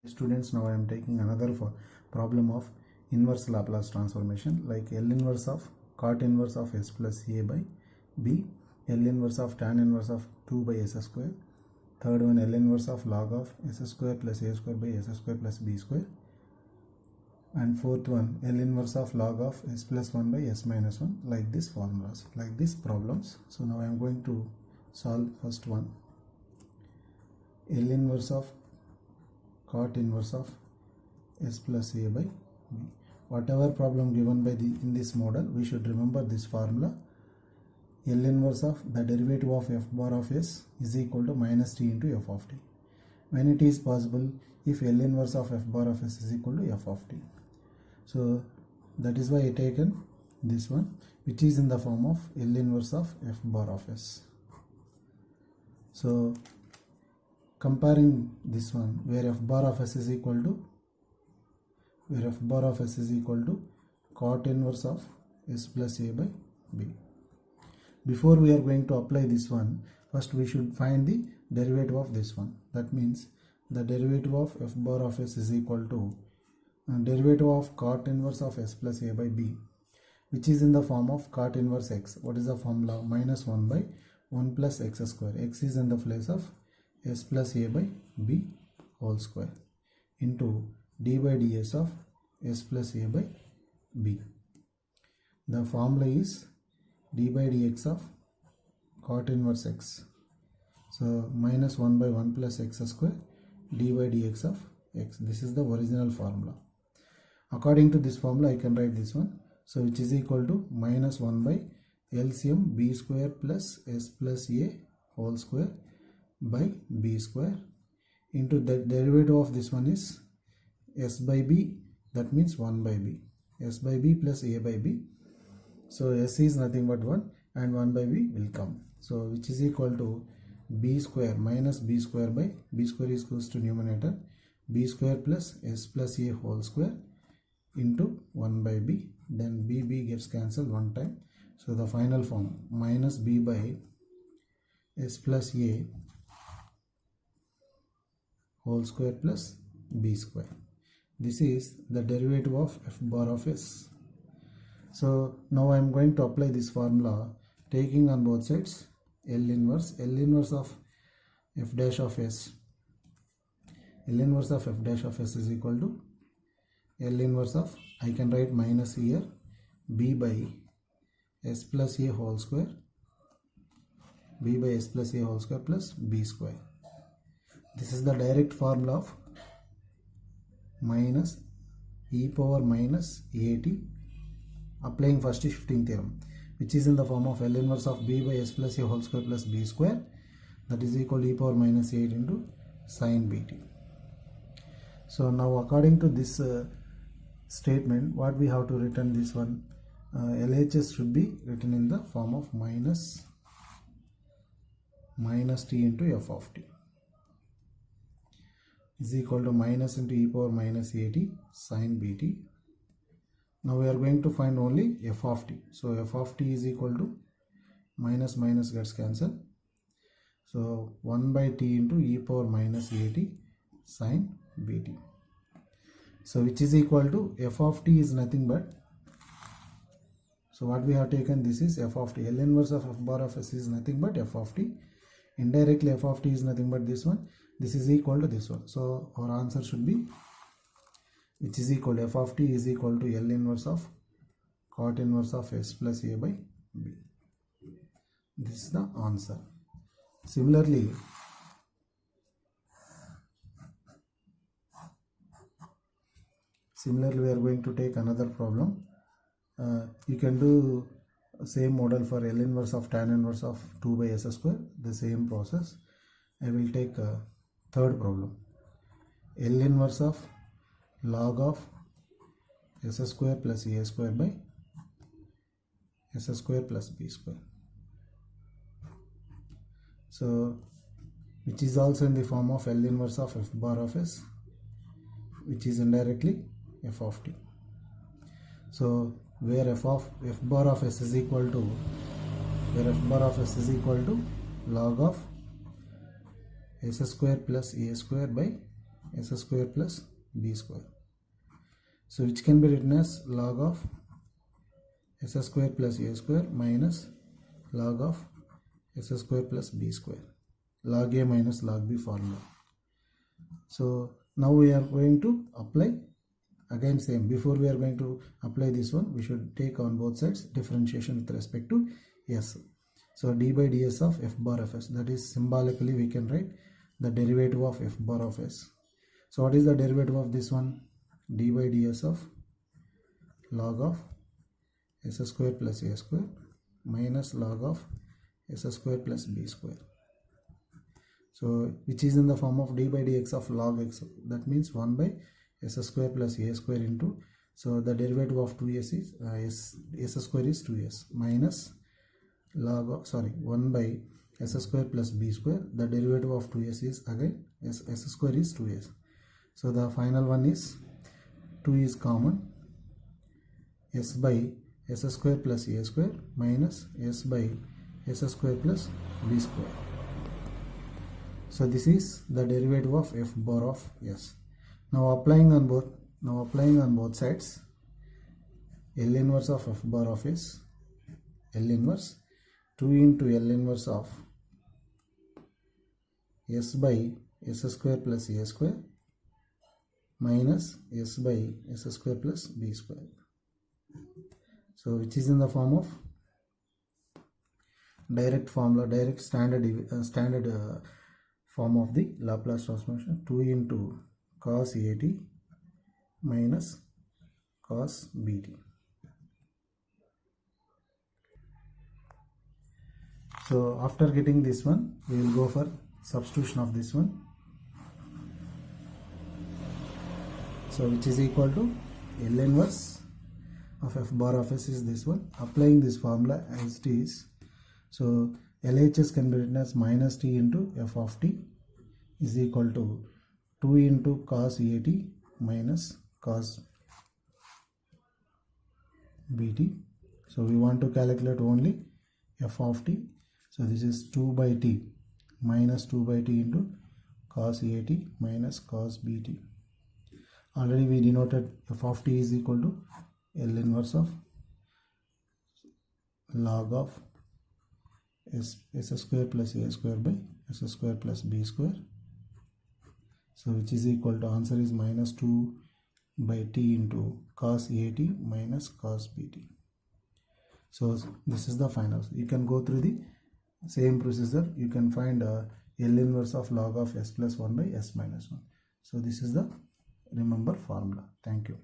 Students, now I am taking another problem of inverse Laplace transformation, like L inverse of cot inverse of s plus a by b, L inverse of tan inverse of 2 by s square, third one L inverse of log of s square plus a square by s square plus b square, and fourth one L inverse of log of s plus 1 by s minus 1, like this formulas, like these problems. So now I am going to solve first one, L inverse of cot inverse of s plus a by b. Whatever problem given by in this model, we should remember this formula. L inverse of the derivative of f bar of s is equal to minus t into f of t. When it is possible, if L inverse of f bar of s is equal to f of t. So that is why I taken this one, which is in the form of L inverse of f bar of s. So comparing this one, where f bar of s is equal to cot inverse of s plus a by b. Before we are going to apply this one, first we should find the derivative of this one. That means the derivative of f bar of s is equal to derivative of cot inverse of s plus a by b, which is in the form of cot inverse x. What is the formula? Minus 1 by 1 plus x square. X is in the place of s plus a by b whole square into d by ds of s plus a by b. The formula is d by dx of cot inverse x. So minus 1 by 1 plus x square d by dx of x. This is the original formula. According to this formula, I can write this one. So which is equal to minus 1 by LCM b square plus s plus a whole square by b square into the derivative of this one is s by b, that means 1 by b, s by b plus a by b. So s is nothing but 1 and 1 by b will come. So which is equal to b square minus b square by b square is goes to numerator, b square plus s plus a whole square into 1 by b. Then b gets cancelled one time. So the final form minus b by s plus a whole square plus b square. This is the derivative of f bar of s. So now I am going to apply this formula, taking on both sides L inverse of f dash of s. L inverse of f dash of s is equal to L inverse of, I can write minus here, b by s plus a whole square, plus b square. This is the direct formula of minus e power minus at applying first shifting theorem, which is in the form of L inverse of b by s plus a whole square plus b square, that is equal to e power minus 8 into sin bt. So now according to this statement, what we have to written this one, LHS should be written in the form of minus t into f of t is equal to minus into e power minus at sin bt. Now we are going to find only f of t. So f of t is equal to minus gets cancelled. So 1 by t into e power minus at sin bt. So which is equal to f of t is nothing but, so what we have taken, this is f of t. L inverse of f bar of s is nothing but f of t. Indirectly f of t is nothing but this one. This is equal to this one. So our answer should be, which is equal to f of t is equal to L inverse of cot inverse of s plus a by b. This is the answer. Similarly, we are going to take another problem. You can do same model for L inverse of tan inverse of 2 by s square, the same process. I will take a third problem. L inverse of log of s square plus a square by s square plus b square. So which is also in the form of L inverse of f bar of s, which is indirectly f of t. So where f bar of s is equal to log of s square plus a square by s square plus b square. So which can be written as log of s square plus a square minus log of s square plus b square. Log a minus log b formula. So now we are going to apply again same. Before we are going to apply this one, we should take on both sides differentiation with respect to s. So d by ds of f bar of s, that is symbolically we can write the derivative of f bar of s. So what is the derivative of this one? D by ds of log of s square plus a square minus log of s square plus b square. So which is in the form of d by dx of log x, that means 1 by s square plus a square into, so the derivative of 2s is s square is 2s minus log of 1 by s square plus b square. The derivative of 2s is again s square is 2s. So the final one is 2 is common, s by s square plus a square minus s by s square plus b square. So this is the derivative of f bar of s. Now applying on both sides, L inverse of f bar of s, L inverse 2 into L inverse of s by s square plus a square minus s by s square plus b square. So which is in the form of direct formula, direct standard form of the Laplace transformation, 2 into cos at minus cos bt. So after getting this one, we will go for substitution of this one. So which is equal to L inverse of f bar of s is this one. Applying this formula as it is, so LHS can be written as minus t into f of t is equal to 2 into cos at minus cos bt. So we want to calculate only f of t. So this is 2 by t minus 2 by t into cos at minus cos bt. Already we denoted f of t is equal to L inverse of log of s square plus a square by s square plus b square. So which is equal to, answer is minus 2 by t into cos at minus cos bt. So this is the final. You can go through the same procedure. You can find L inverse of log of s plus 1 by s minus 1. So this is the remember formula. Thank you.